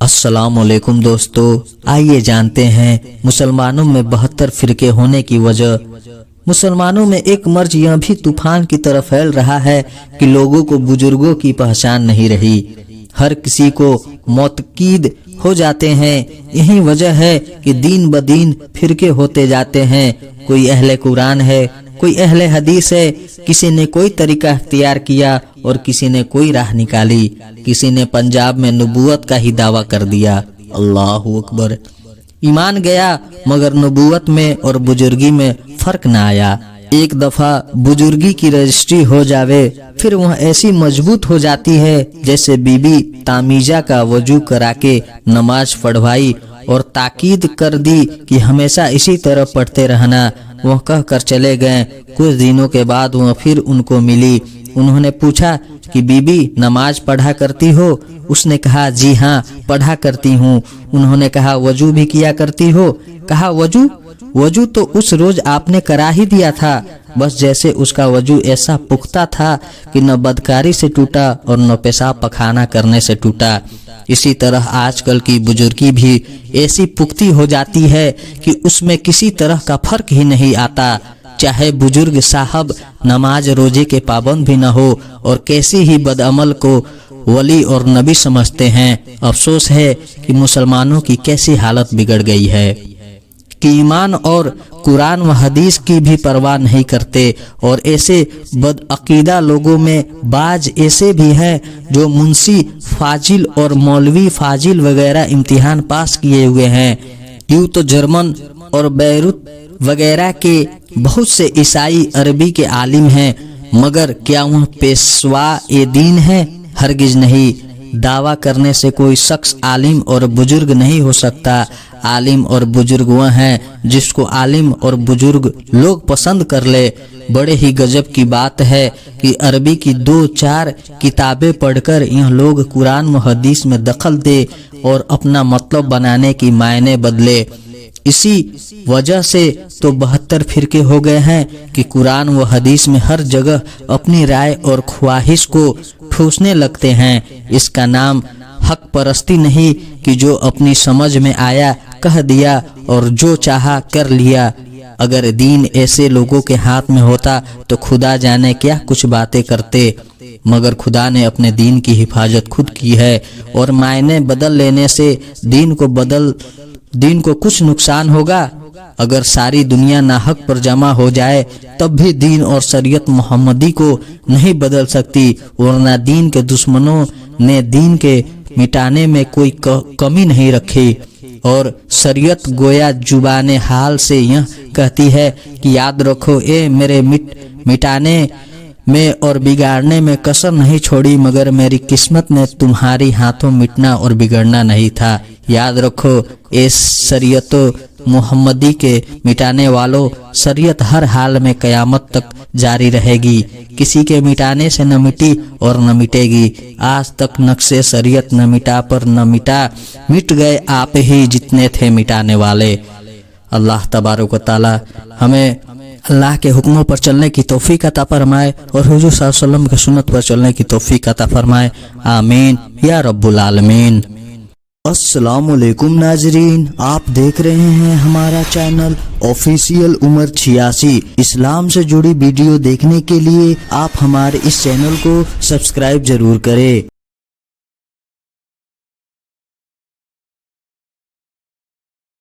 अस्सलाम वालेकुम दोस्तों, आइए जानते हैं मुसलमानों में 72 फिरके होने की वजह। मुसलमानों में एक मर्ज यह भी तूफान की तरह फैल रहा है कि लोगों को बुजुर्गों की पहचान नहीं रही। हर किसी को मौतकीद हो जाते हैं। यही वजह है कि दिन ब दिन फिरके होते जाते हैं। कोई अहले कुरान है, कोई अहले हदीस है। किसी ने कोई तरीका इख्तियार किया और किसी ने कोई राह निकाली। किसी ने पंजाब में नबूवत का ही दावा कर दिया। अल्लाहु अकबर। ईमान गया मगर नबूवत में और बुजुर्गी में फर्क ना आया। एक दफा बुजुर्गी की रजिस्ट्री हो जावे फिर वह ऐसी मजबूत हो जाती है जैसे बीबी तामीजा का वजू करा के नमाज पढ़वाई और ताकीद कर दी कि हमेशा इसी तरह पढ़ते रहना। वह कह कर चले गए। कुछ दिनों के बाद वह फिर उनको मिली। उन्होंने पूछा कि बीबी नमाज पढ़ा करती हो? उसने कहा जी हाँ पढ़ा करती हूँ। उन्होंने कहा वजू भी किया करती हो? कहा वजू तो उस रोज आपने करा ही दिया था। बस जैसे उसका वजू ऐसा पुख्ता था कि न बदकारी से टूटा और न पेशाब पखाना करने से टूटा। इसी तरह आजकल की बुजुर्गी भी ऐसी पुख्ती हो जाती है कि उसमें किसी तरह का फर्क ही नहीं आता। चाहे बुजुर्ग साहब नमाज रोजे के पाबंद भी न हो और कैसी ही बदअमल को वली और नबी समझते हैं। अफसोस है कि मुसलमानों की कैसी हालत बिगड़ गई है कि ईमान और कुरान व हदीस की भी परवाह नहीं करते। और ऐसे बदअकीदा लोगों में बाज ऐसे भी हैं जो मुंशी फाजिल और मौलवी फाजिल वगैरह इम्तिहान पास किए हुए हैं। यूं तो जर्मन और बैरूत वगैरह के बहुत से ईसाई अरबी के आलिम हैं, मगर क्या वह पेशवा ए दीन है? हरगिज नहीं। दावा करने से कोई शख्स आलिम और बुजुर्ग नहीं हो सकता। आलिम और बुजुर्ग वह हैं जिसको आलिम और बुजुर्ग लोग पसंद कर ले। बड़े ही गजब की बात है कि अरबी की 2-4 किताबें पढ़कर यह लोग कुरान व हदीस में दखल दे और अपना मतलब बनाने की मायने बदले। इसी वजह से तो 72 फिरके हो गए हैं कि कुरान व हदीस में हर जगह अपनी राय और ख्वाहिश को ठूसने लगते हैं। इसका नाम हक परस्ती नहीं कि जो अपनी समझ में आया कह दिया और जो चाहा कर लिया। अगर दीन ऐसे लोगों के हाथ में होता तो खुदा जाने क्या कुछ बातें करते। मगर खुदा ने अपने दीन की हिफाजत खुद की है और मायने बदल लेने से दीन को कुछ नुकसान होगा? अगर सारी दुनिया नाहक पर जमा हो जाए तब भी दीन और शरीयत मोहम्मदी को नहीं बदल सकती, वरना दीन के दुश्मनों ने दीन के मिटाने में कोई कमी नहीं रखी। और शरीयत गोया जुबाने हाल से यह कहती है कि याद रखो ए मेरे मिटाने में और बिगाड़ने में कसर नहीं छोड़ी, मगर मेरी किस्मत में तुम्हारी हाथों मिटना और बिगड़ना नहीं था। याद रखो इस शरीयत मोहम्मदी के मिटाने वालों, शरीयत हर हाल में कयामत तक जारी रहेगी। किसी के मिटाने से न मिटी और न मिटेगी। आज तक नक्शे शरीयत न मिटा पर न मिटा, मिट गए आप ही जितने थे मिटाने वाले। अल्लाह तबारक व तआला हमें अल्लाह के हुक्मों पर चलने की तौफीक अता फरमाए और हुजूर सल्लल्लाहु अलैहि वसल्लम के सुन्नत पर चलने की तौफीक अता फरमाए। आमीन या रब्बुल आलमीन। अस्सलाम वालेकुम नाजरीन, आप देख रहे हैं हमारा चैनल ऑफिशियल उमर 86। इस्लाम से जुड़ी वीडियो देखने के लिए आप हमारे इस चैनल को सब्सक्राइब जरूर करें।